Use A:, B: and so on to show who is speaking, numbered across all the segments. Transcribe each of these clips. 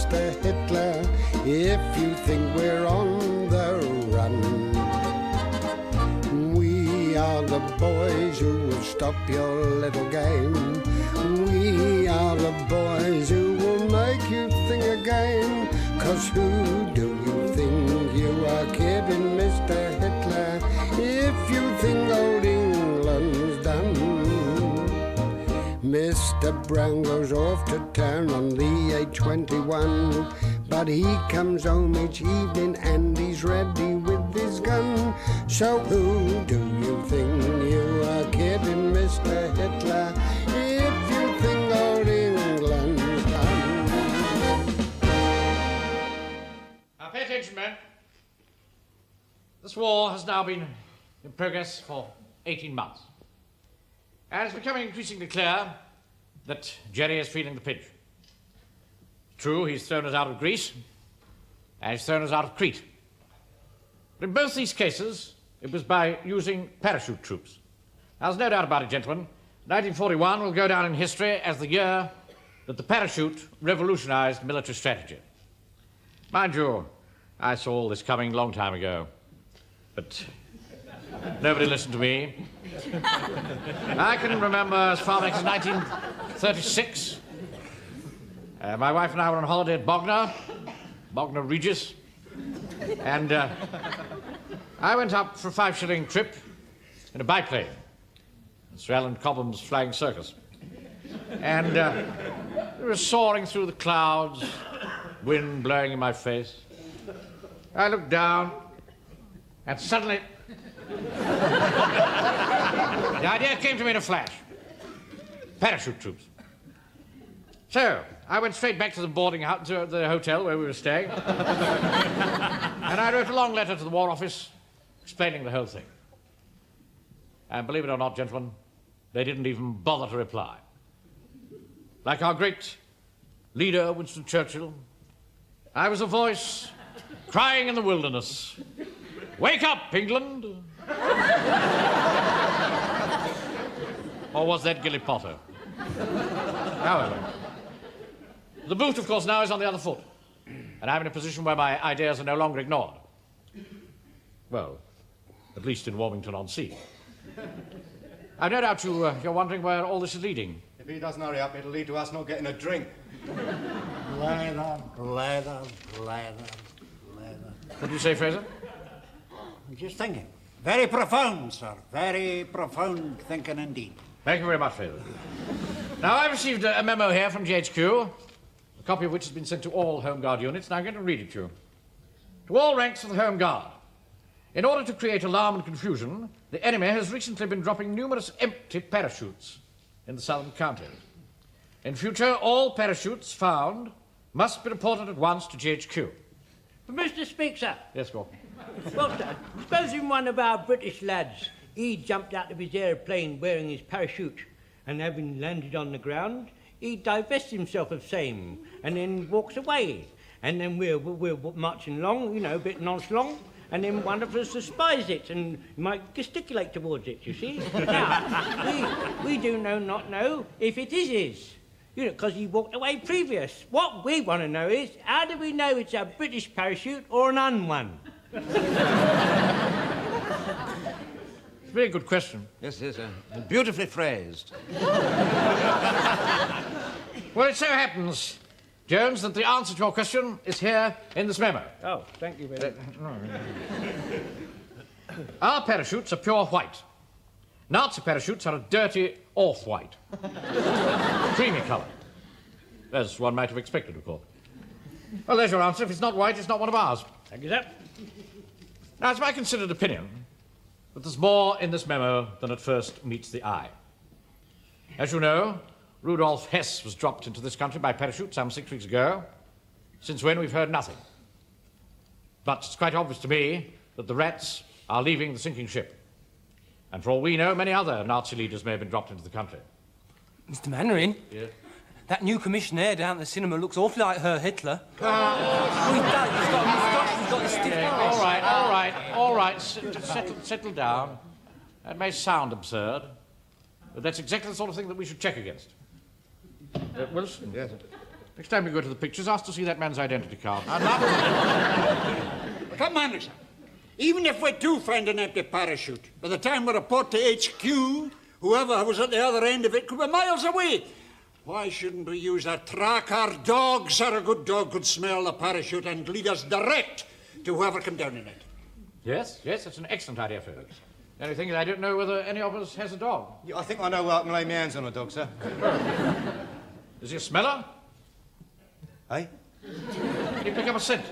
A: Mr. Hitler, if you think we're on the run. We are the boys who will stop your little game. We are the boys who will make you think again. 'Cause who do you think you are kidding, Mr. Hitler, if you think old England's done? Mr. Brown goes off to town on the A21, but he comes home each evening and he's ready with his gun. So who do you think you are kidding, Mr. Hitler, if you think old England's done?
B: Now pay attention, men. This war has now been in progress for 18 months. And it's becoming increasingly clear that Jerry is feeling the pinch. True, he's thrown us out of Greece, and he's thrown us out of Crete. But in both these cases, it was by using parachute troops. Now, there's no doubt about it, gentlemen. 1941 will go down in history as the year that the parachute revolutionized military strategy. Mind you, I saw all this coming a long time ago, but nobody listened to me. I can remember as far back as 1936. My wife and I were on holiday at Bognor Regis, and I went up for a 5-shilling trip in a biplane, Sir Alan Cobham's Flying Circus. And we were soaring through the clouds, wind blowing in my face. I looked down, and suddenly the idea came to me in a flash. Parachute troops. So, I went straight back to the boarding house, to the hotel where we were staying, and I wrote a long letter to the War Office explaining the whole thing. And believe it or not, gentlemen, they didn't even bother to reply. Like our great leader, Winston Churchill, I was a voice crying in the wilderness, "Wake up, England!" Or was that Gilly Potter? However, the boot, of course, now is on the other foot, and I'm in a position where my ideas are no longer ignored. Well, at least in Warmington-on-Sea. I've no doubt you're wondering where all this is leading.
C: If he doesn't hurry up, it'll lead to us not getting a drink.
A: Blather.
B: What do you say, Fraser?
D: I'm just thinking. Very profound, sir. Very profound thinking indeed.
B: Thank you very much, Fraser. Now, I received a memo here from GHQ, a copy of which has been sent to all Home Guard units, and I'm going to read it to you. To all ranks of the Home Guard. In order to create alarm and confusion, the enemy has recently been dropping numerous empty parachutes in the southern counties. In future, all parachutes found must be reported at once to GHQ.
E: But Mr. Speaker.
B: Yes, go on.
E: Well, sir, supposing one of our British lads, he jumped out of his aeroplane wearing his parachute, and having landed on the ground, he divests himself of same, and then walks away. And then we're marching along, you know, a bit nonchalant, and then one of us spies it and might gesticulate towards it, you see. Now, we do not know if it is his, you know, because he walked away previous. What we want to know is, how do we know it's a British parachute or an un one?
B: It's a very good question.
F: Yes, beautifully phrased.
B: Well, it so happens, Jones, that the answer to your question is here in this memo.
E: Oh, thank you very much.
B: Our parachutes are pure white. Nazi parachutes are a dirty off-white. Creamy colour. As one might have expected, of course. Well, there's your answer. If it's not white, it's not one of ours.
E: Thank you, sir.
B: Now, it's my considered opinion that there's more in this memo than at first meets the eye. As you know, Rudolf Hess was dropped into this country by parachute some 6 weeks ago, since when we've heard nothing. But it's quite obvious to me that the rats are leaving the sinking ship. And for all we know, many other Nazi leaders may have been dropped into the country.
G: Mr. Mannering?
B: Yes?
G: That new commissionaire down at the cinema looks awfully like Herr Hitler. He's got a moustache, he's got his stiff eyes.
B: All right. Settle down. That may sound absurd, but that's exactly the sort of thing that we should check against. Wilson?
C: Yes.
B: Next time you go to the pictures, ask to see that man's identity card.
F: I'd love to.
D: Come on, sir. Even if we do find an empty parachute, by the time we report to HQ, whoever was at the other end of it could be miles away. Why shouldn't we use a track? Our dog, sir? A good dog could smell the parachute and lead us direct to whoever came down in it.
B: Yes, that's an excellent idea, Fergus. The only thing is I don't know whether any of us has a dog.
C: Yeah, I think I know where I can lay my hands on a dog, sir.
B: Is he a smeller?
C: Hey?
B: Can you pick up a scent?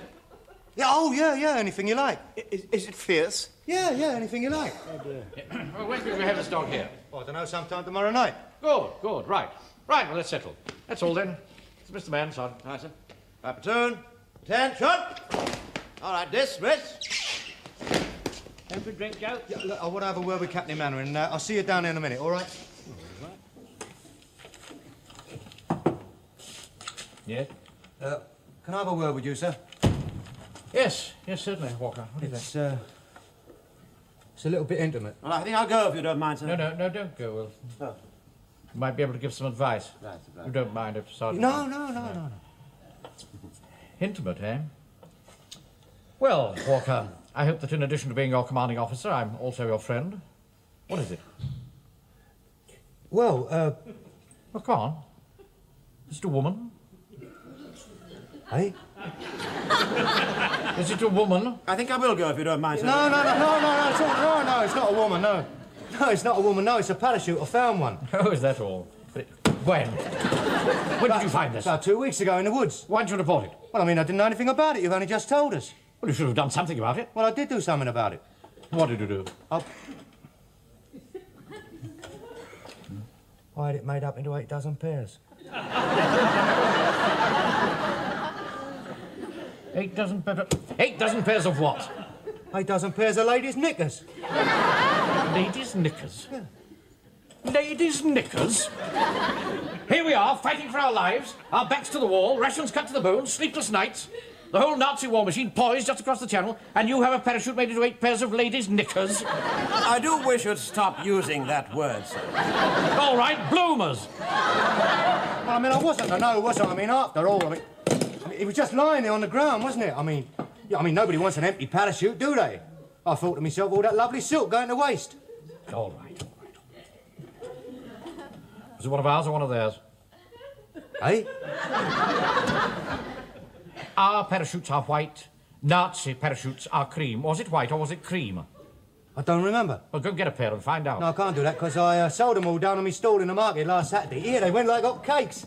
C: Yeah, anything you like. Is it fierce? Yeah, anything you like.
B: Well, when can we have this dog here?
C: Well, I don't know, sometime tomorrow night.
B: Good, right. Right, well, let's settle. That's all then. It's Mr. Mann, Sergeant. Hi, sir.
F: Right, platoon. Attention. All right, dismiss.
E: Time for a drink, Joe?
C: Yeah, look, I want to have a word with Captain Mannering, and I'll see you down there in a minute, all right?
B: Yeah?
C: Can I have a word with you, sir?
B: Yes, certainly, Walker. What do you think?
C: It's a little bit intimate.
F: Well, I think I'll go if you don't mind, sir.
B: No, don't go, Wilson.
F: Oh.
B: You might be able to give some advice.
F: Right.
B: You don't mind if Sergeant...
C: No.
B: Intimate, eh? Well, Walker, I hope that in addition to being your commanding officer, I'm also your friend. What is it?
C: Well,
B: Well, come on. Is it a woman?
C: hey?
B: Is it a woman?
F: I think I will go if you don't mind, sir.
C: No, it's not a woman, no. No, it's not a woman, no, it's a parachute. I found one.
B: Oh, is that all? When? When did you find this?
C: About 2 weeks ago in the woods.
B: Why didn't you report it?
C: Well, I mean, I didn't know anything about it. You've only just told us.
B: Well, you should have done something about it.
C: Well, I did do something about it.
B: What did you do?
C: I had it made up into 8 dozen pairs.
B: 8 dozen pairs. 8 dozen pairs of what?
C: 8 dozen pairs of ladies' knickers.
B: Ladies' knickers. Ladies' knickers? Here we are, fighting for our lives, our backs to the wall, rations cut to the bone, sleepless nights, the whole Nazi war machine poised just across the channel, and you have a parachute made into 8 pairs of ladies' knickers?
F: I do wish you'd stop using that word, sir.
B: All right, bloomers.
C: Well, I mean, I wasn't to know, was I? I mean, after all, I mean, it was just lying there on the ground, wasn't it? I mean, nobody wants an empty parachute, do they? I thought to myself, all that lovely silk going to waste.
B: All right. Was it one of ours or one of theirs?
C: Eh?
B: Our parachutes are white, Nazi parachutes are cream. Was it white or was it cream?
C: I don't remember.
B: Well, go get a pair and find out.
C: No, I can't do that, because I sold them all down on my stall in the market last Saturday. Here, they went like hot cakes.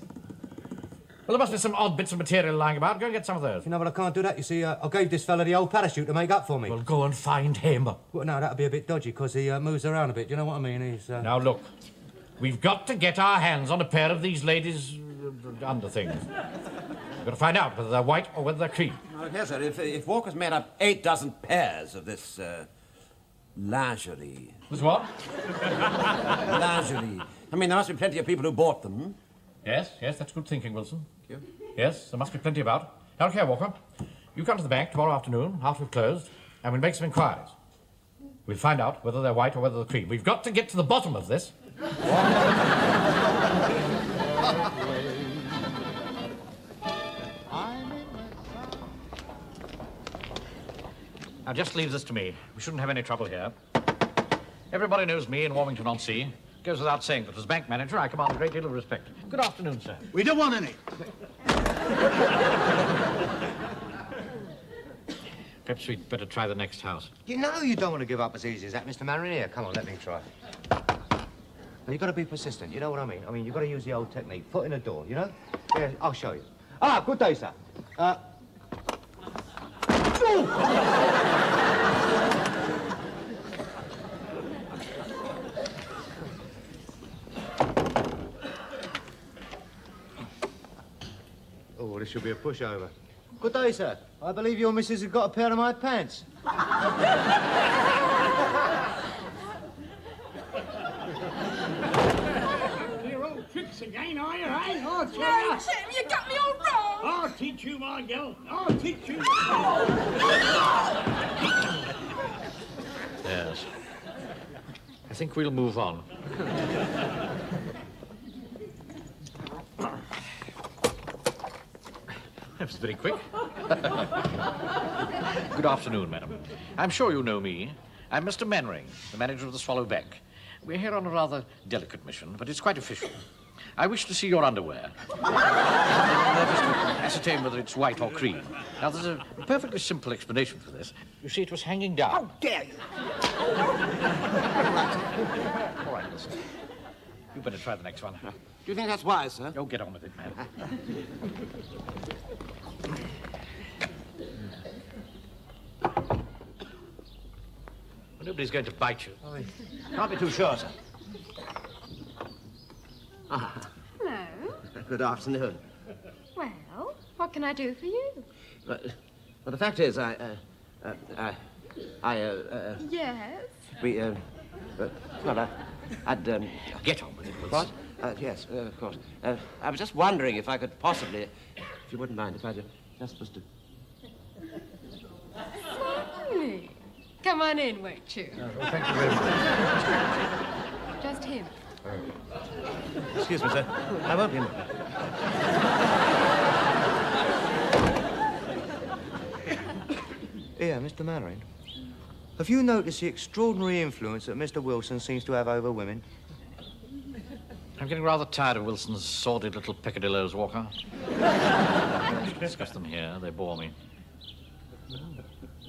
B: Well, there must be some odd bits of material lying about. Go and get some of those.
C: You know, but I can't do that. You see, I gave this fella the old parachute to make up for me.
B: Well, go and find him.
C: Well, no, that'd be a bit dodgy, because he moves around a bit. You know what I mean? He's...
B: Now, look. We've got to get our hands on a pair of these ladies' under things. We've got to find out whether they're white or whether they're cream.
F: Okay, sir, if Walker's made up 8 dozen pairs of this, lingerie...
B: This what?
F: Lingerie. I mean, there must be plenty of people who bought them.
B: Yes, that's good thinking, Wilson.
F: Thank you.
B: Yes, there must be plenty about. Now, look here, Walker. You come to the bank tomorrow afternoon, after we've closed, and we'll make some inquiries. We'll find out whether they're white or whether they're cream. We've got to get to the bottom of this. Now, just leave this to me. We shouldn't have any trouble here. Everybody knows me in Warmington-on-Sea. It goes without saying that as bank manager, I command a great deal of respect. Good afternoon, sir.
D: We don't want any.
B: Perhaps we'd better try the next house.
H: You know you don't want to give up as easy as that, Mr. Mannering. Here, come on, let me try. Now, you've got to be persistent, you know what I mean? I mean, you've got to use the old technique. Foot in the door, you know? Yeah, I'll show you. Ah, good day, sir. Oh, this should be a pushover. Good day, sir. I believe your missus has got a pair of my pants.
D: Your old tricks again, are you, eh? I'll tell
I: No,
D: you.
I: Jim, you got me all wrong.
D: I'll teach you, my girl. I'll teach you.
B: Yes. I think we'll move on. That was very quick. Good afternoon, madam. I'm sure you know me. I'm Mr. Mannering, the manager of the Swallow Bank. We're here on a rather delicate mission, but it's quite official. I wish to see your underwear. Just to ascertain whether it's white or cream. Now, there's a perfectly simple explanation for this. You see, it was hanging down.
D: How dare you?
B: All right, listen. You better try the next one.
F: Do you think that's wise, sir?
B: Oh, get on with it, man. Nobody's going to bite you.
F: Can't be too sure, sir.
I: Hello.
F: Good afternoon.
I: Well, what can I do for you?
F: Well, the fact is,
I: Yes.
F: I'd,
B: Get on with it, Wilson.
F: What? Yes, of course. I was just wondering if I could possibly, if you wouldn't mind, if I just was to...
I: Certainly. Come on in, won't you?
B: Well, thank you very much.
I: Just him.
F: Excuse me, sir. I won't be a minute.
H: Here, Mr. Mannering. Have you noticed the extraordinary influence that Mr. Wilson seems to have over women?
B: I'm getting rather tired of Wilson's sordid little peccadillos, Walker. Discuss them here. They bore me.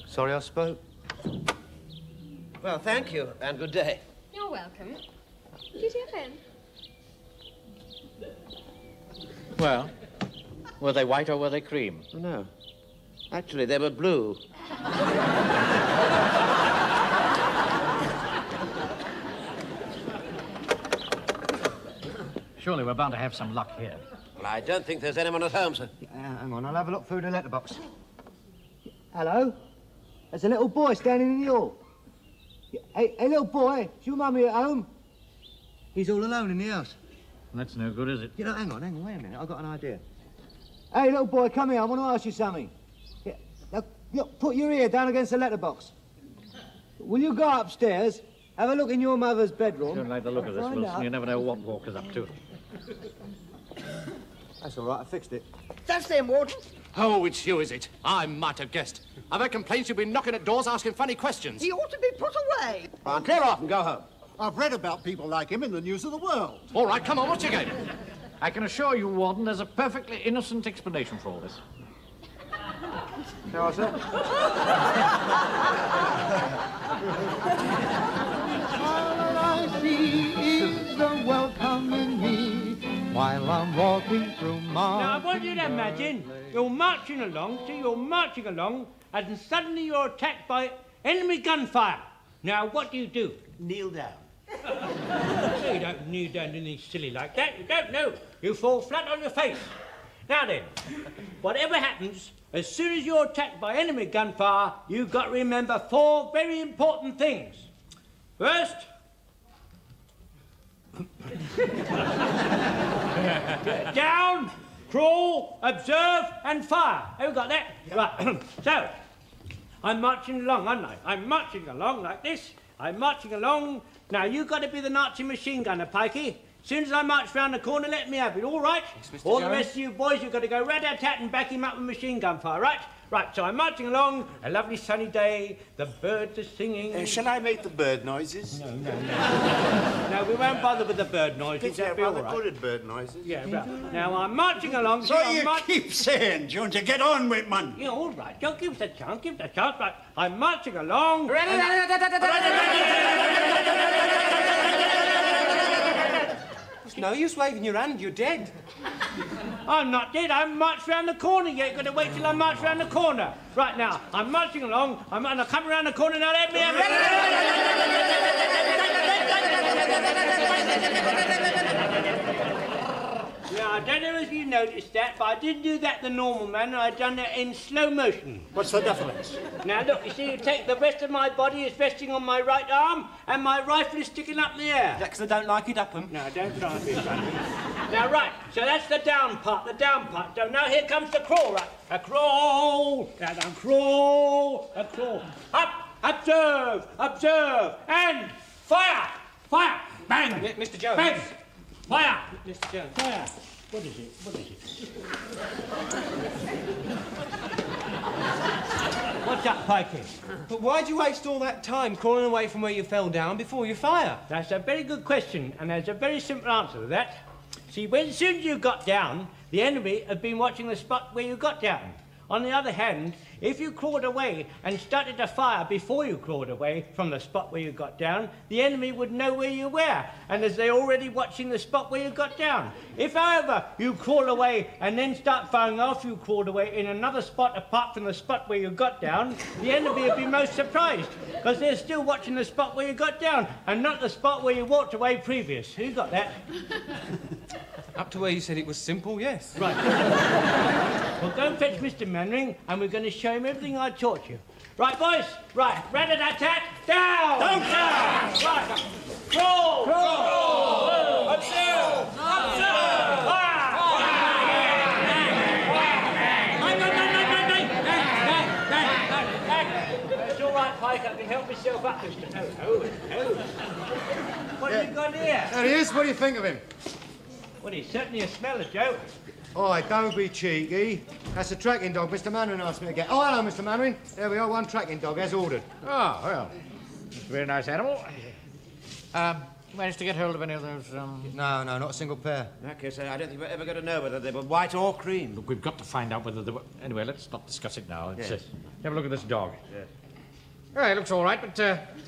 H: Sorry I spoke.
F: Well, thank you, and good day.
I: You're welcome. Did you see a pen?
B: Well, were they white or were they cream?
F: Oh, no. Actually, they were blue.
B: Surely we're bound to have some luck here.
F: Well, I don't think there's anyone at home, sir.
C: Hang on, I'll have a look through the letterbox. Hello? There's a little boy standing in the hall. Hey, little boy, is your mummy at home? He's all alone in the house.
B: That's no good, is it?
C: You know, hang on, wait a minute, I've got an idea. Hey, little boy, come here, I want to ask you something. Yeah, now, look, put your ear down against the letterbox. Will you go upstairs, have a look in your mother's bedroom?
B: Don't like the look of this,
C: Find
B: Wilson.
C: out.
B: You never know what Walker's up to.
C: That's all right, I fixed it.
D: That's them, Warden.
J: Oh, it's you, is it? I might have guessed. I've had complaints you've been knocking at doors asking funny questions.
D: He ought to be put away.
F: Well, clear off and go home.
D: I've read about people like him in the news of the world.
J: All right, come on, what's your game?
B: I can assure you, Warden, there's a perfectly innocent explanation for all this.
C: No, sir.
A: All I see is the welcome in me while I'm walking through my...
E: Now, I want you to imagine you're marching along, and suddenly you're attacked by enemy gunfire. Now, what do?
D: Kneel down.
E: No, you don't kneel down to anything silly like that. You don't know. You fall flat on your face. Now then, whatever happens, as soon as you're attacked by enemy gunfire, you've got to remember 4 very important things. First, down, crawl, observe, and fire. Have you got that? Right. So, I'm marching along, aren't I? I'm marching along like this. I'm marching along. Now, you've got to be the Nazi machine gunner, Pikey. As soon as I march round the corner, let me have it, all right?
G: Yes, Mr.
E: All the
G: Jones.
E: rest of you boys, you've got to go rat-a-tat and back him up with machine gun fire, right? Right, so I'm marching along, a lovely sunny day, the birds are singing.
D: Shall I make the bird noises?
E: No, we won't bother with the bird noises, that'll be all right.
D: at bird noises.
E: Yeah, right. Now, I'm marching along.
D: So you keep saying, don't you get on with, man?
E: Yeah, all right, don't give us a chance, right. I'm marching along.
G: There's no use waving your hand, you're dead.
E: I'm not dead, I haven't marched round the corner yet. Got to wait till I march round the corner. Right now, I'm marching along, and I come around the corner now, let me have Now, I don't know if you noticed that, but I didn't do that the normal manner. I done it in slow motion.
D: What's the difference?
E: Now, look, you see, you take the rest of my body is resting on my right arm, and my rifle is sticking up in the air.
G: That's 'cause I don't like it up 'em.
E: No, don't try and be funny. Now, right, so that's the down part. So now here comes the crawl, right? A crawl, now crawl, a crawl. Up, observe, and fire, bang,
G: Mr. Jones.
E: bang, fire,
G: Mr. Jones.
E: What is it? What is it? What's up, Pikey?
G: But why'd you waste all that time crawling away from where you fell down before you fire?
E: That's a very good question, and there's a very simple answer to that. See, as soon as you got down, the enemy had been watching the spot where you got down. On the other hand, if you crawled away and started to fire before you crawled away from the spot where you got down, the enemy would know where you were, and as they're already watching the spot where you got down. If, however, you crawl away and then start firing after you crawled away in another spot apart from the spot where you got down, the enemy would be most surprised, because they're still watching the spot where you got down, and not the spot where you walked away previous. Who got that?
G: Up to where you said it was simple, yes.
E: Right. Well, go and fetch Mr. Mannering, and we're going to show him everything I taught you. Right, boys? Right. Rat-a-tat-tat, down! Down! Right. Crawl! Crawl! Observe! Observe! It's all right, Pike. I can help myself up, Mr. What have you got here?
C: There he is. What do you think of him?
E: Well, he's certainly a smeller, Joe.
C: Oh, don't be cheeky. That's a tracking dog Mr. Mannering asked me to get. Oh, hello, Mr. Mannering. There we are, one tracking dog, as ordered.
B: Oh, well, it's a very nice animal. Managed to get hold of any of those,
C: No, not a single pair.
F: In that case, I don't think we're ever going to know whether they were white or cream.
B: Look, we've got to find out whether they were... Anyway, let's not discuss it now. Let's
F: Yes.
B: have a look at this dog.
F: Yes.
B: All right, looks all right, but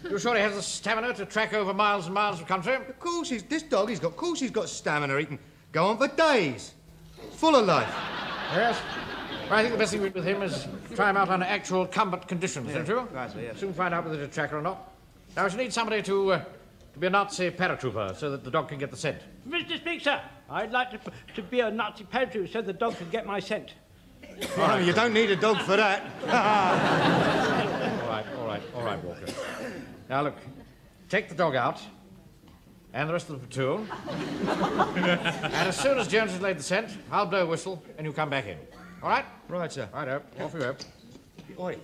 B: you sure he has the stamina to track over miles and miles of country?
C: Of course, he's got stamina. He can go on for days. Full of life.
B: Yes. Well, I think the best thing with him is try him out under actual combat conditions, don't you?
F: Right, sir, yes.
B: Soon find out whether it's a tracker or not. Now, we should need somebody to be a Nazi paratrooper so that the dog can get the scent.
E: Mr. Speaker, I'd like to be a Nazi paratrooper so the dog can get my scent.
C: Oh, you don't need a dog for that.
B: All right, Walker. Now, look, take the dog out and the rest of the platoon. And as soon as Jones has laid the scent, I'll blow a whistle and you come back in. All right?
C: Right, sir.
B: Righto, off you go.
C: Oi.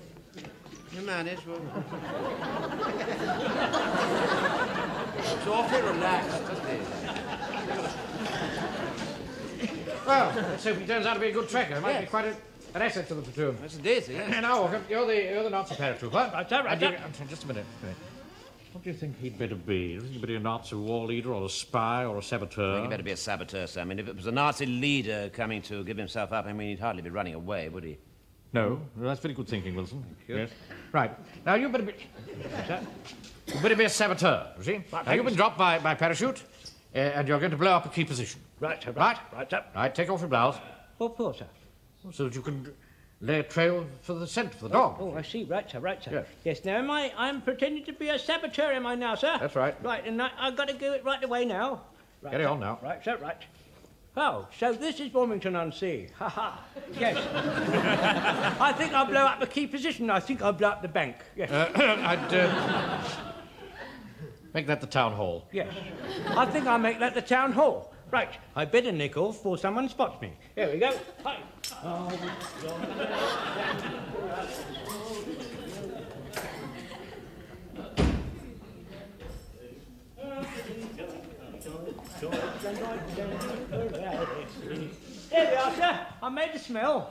F: You manage, well... It's awfully relaxed, isn't it?
B: Well, let's hope he turns out to be a good tracker. It might be quite an asset to the platoon.
F: Yes, it is, yes.
B: Now, Walker, you're the Nazi paratrooper.
E: Right, sir, right, sir.
B: Just a minute. What do you think he'd better be? Do you think he'd be a Nazi war leader or a spy or a saboteur?
F: I think he'd better be a saboteur, sir. I mean, if it was a Nazi leader coming to give himself up, I mean, he'd hardly be running away, would he?
B: No, that's very good thinking, Wilson. Yes. Right. Now, you better be... You better be a saboteur, you see? Now, you've been dropped by parachute, and you're going to blow up a key position.
E: Right, sir.
B: Right?
E: Right, sir.
B: Right, take off your blouse,
E: What for, sir?
B: so that you can lay a trail for the scent for the dog.
E: Oh, I see. Right, sir. Right, sir.
B: Yes.
E: Yes, now I'm pretending to be a saboteur, am I now, sir?
B: That's right.
E: Right, and I've got to do it right away now. Right,
B: Get it
E: sir.
B: on now.
E: Right, sir, right. Oh, so this is Wilmington-on-Sea. Ha ha. Yes. I think I'll blow up the key position. I think I'll blow up the bank. Yes.
B: I'd make that the town hall.
E: Yes. I think I'll make that the town hall. Right. I better nick off before someone spots me. Here we go. Hi. There we are, sir. I made the smell.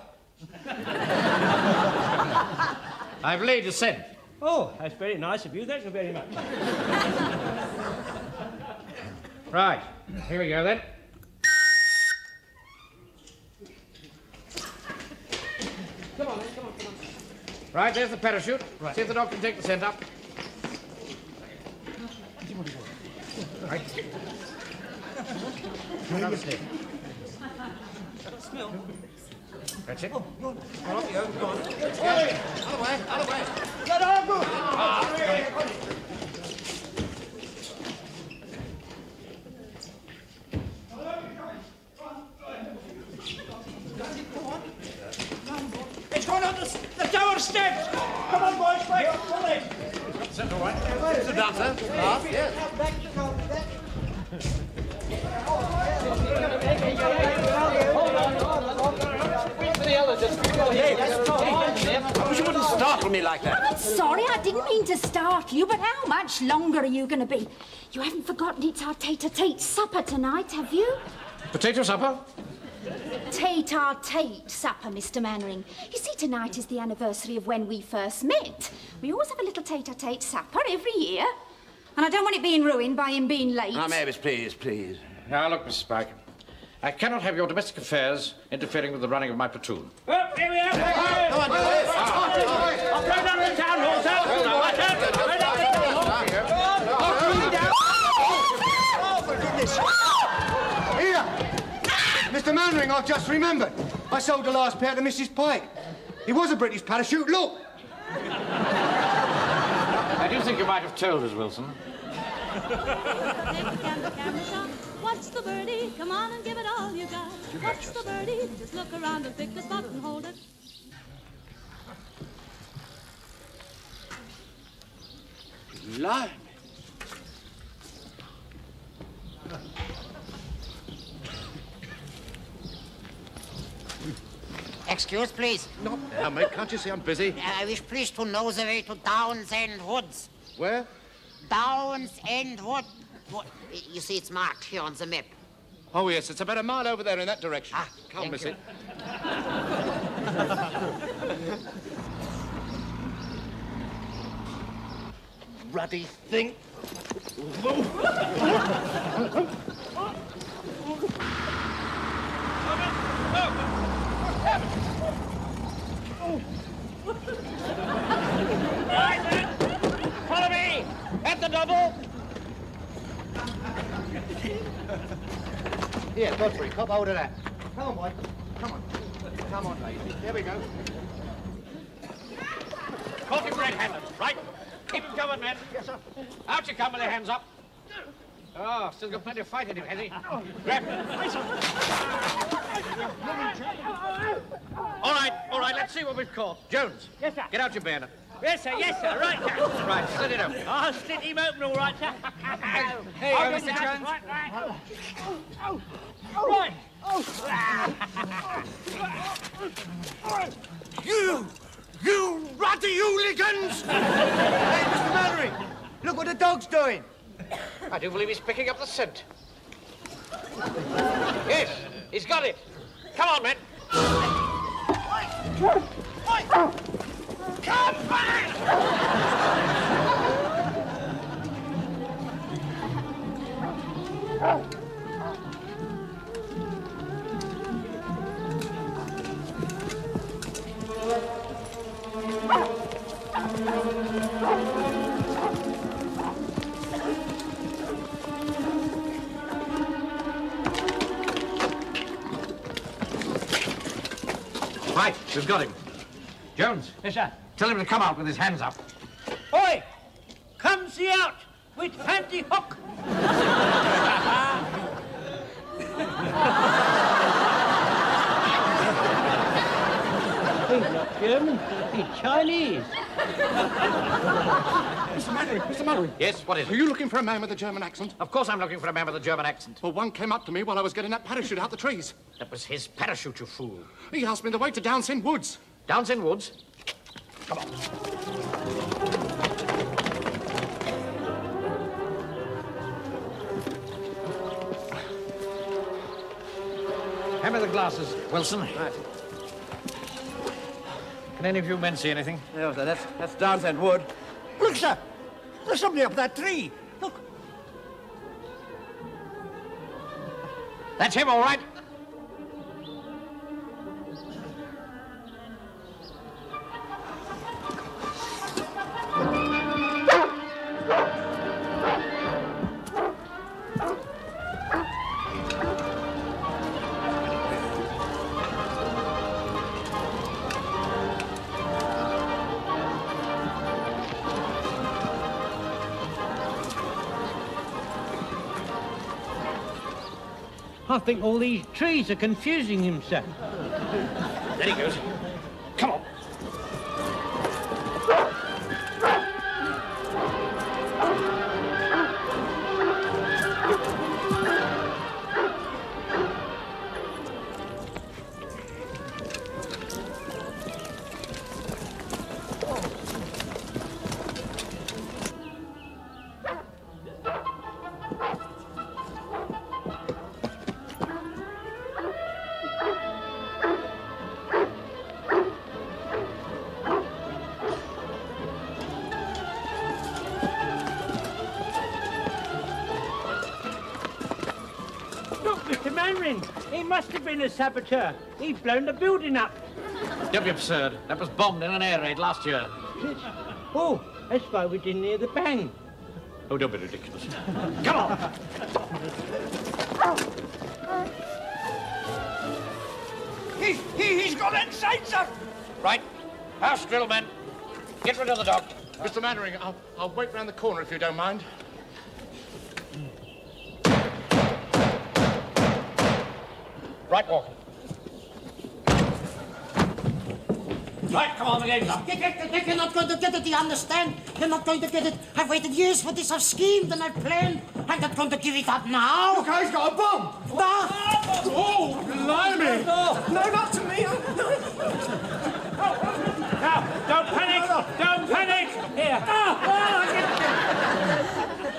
B: I've laid a scent.
E: Oh, that's very nice of you. Thank you very much.
B: Right. Here we go, then.
E: Come on, come on.
B: Right, there's the parachute. Right. See if the dog can take the scent up. Right. Another sniff.
G: Smell.
B: That's it.
F: Out of the way, out of the way.
E: It's going up the tower steps. Come on, boys, quick. Pull it.
B: Scent all right.
F: Sit down, sir. Yes. I wish you wouldn't startle me like that.
K: I'm sorry, I didn't mean to startle you, but how much longer are you going to be? You haven't forgotten it's our tete-a-tete supper tonight, have you?
B: Potato supper?
K: Tate-a-tate supper, Mr. Mannering. You see, tonight is the anniversary of when we first met. We always have a little tate-a-tate supper every year. And I don't want it being ruined by him being late.
F: Now, Mavis, please.
B: Now, look, Mr. Spike. I cannot have your domestic affairs interfering with the running of my platoon.
E: Oh, here we are. Come on, I'll throw down the town hall, sir.
C: Here! Mr. Mannering, I've just remembered. I sold the last pair to Mrs. Pike. It was a British parachute, look!
B: I do think you might have told us, Wilson.
L: What's the birdie? Come on and give it all you got. What's the birdie? Just look around and pick the spot and hold it.
D: Blimey.
M: Excuse, please.
J: No, now, mate, can't you see I'm busy?
M: I wish please to know the way to Downs End Woods.
J: Where?
M: Downs End Wood. You see, it's marked here on the map.
J: Oh, yes, it's about a mile over there in that direction. Can't miss it. Ruddy thing.
E: Follow me! At the double!
H: Here, Godfrey, cop hold of that. Come on, boy. Come on. Come on, lady. There we go.
B: Caught him red-handed, right? Keep him covered, man. Yes, sir. Out you come with your hands up. Oh, still got plenty of fight in him, has he? Grab him. All right, let's see what we've caught. Jones.
E: Yes, sir.
B: Get out your bayonet.
E: Yes, sir, right, sir.
B: Right, slit it open.
E: I'll slit him open all right, sir.
G: Here you go, Mr. Jones.
E: Right.
C: You ruddy hooligans! Hey, Mr. Mannering, look what the dog's doing.
B: I do believe he's picking up the scent. Yes, he's got it. Come on, men.
E: Come back!
B: Right, we've got him. Jones.
E: Yes, sir.
B: Tell him to come out with his hands up.
E: Oi! Come see out with handy hook. He's not German, he's Chinese.
J: Mr. Mannering.
B: Yes, what is it?
J: Are you looking for a man with a German accent?
B: Of course I'm looking for a man with a German accent.
J: Well, one came up to me while I was getting that parachute out the trees.
B: That was his parachute, you fool.
J: He asked me the way to Downs End Woods.
B: Downs End Woods? Come on. Hand me the glasses, Wilson.
F: Right.
B: Can any of you men see anything?
F: No, sir, that's Downs End Wood.
D: Look, sir. There's somebody up that tree. Look.
B: That's him, all right.
E: I think all these trees are confusing him, sir.
B: There he goes. Come on.
E: Mr. Mannering, he must have been a saboteur. He's blown the building up.
B: Don't be absurd. That was bombed in an air raid last year.
E: Oh, that's why we didn't hear the bang.
B: Oh, don't be ridiculous. Come on!
D: He's got inside, sir!
B: Right. House drill, men. Get rid of the dog.
J: Mr. Mannering, I'll wait round the corner if you don't mind.
B: Right, Walker. Right, come on, the game's up.
M: You're not going to get it, do you understand? You're not going to get it. I've waited years for this. I've schemed and I've planned. I'm not going to give it up now.
C: Look, he's got a bomb.
M: No.
C: Oh, blimey. No, not to me.
E: Now, don't panic! Don't panic! Here.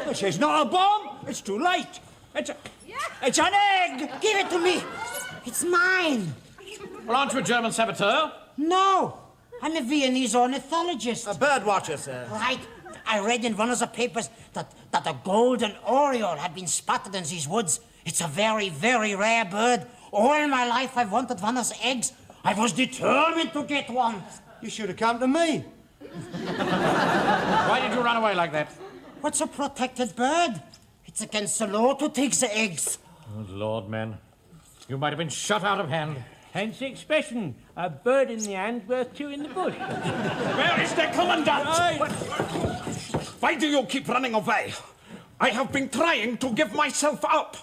D: This is not a bomb. It's too late. It's an egg.
M: Give it to me. It's mine.
B: Well, aren't you a German saboteur?
M: No. I'm a Viennese ornithologist.
D: A bird watcher, sir.
M: Right. I read in one of the papers that a golden oriole had been spotted in these woods. It's a very, very rare bird. All my life I've wanted one of the eggs. I was determined to get one.
C: You should have come to me.
B: Why did you run away like that?
M: What's a protected bird? It's against the law to take the eggs.
B: Good Lord, man. You might have been shot out of hand.
E: Hence the expression, a bird in the hand worth two in the bush.
D: Where is the commandant? Why do you keep running away? I have been trying to give myself up.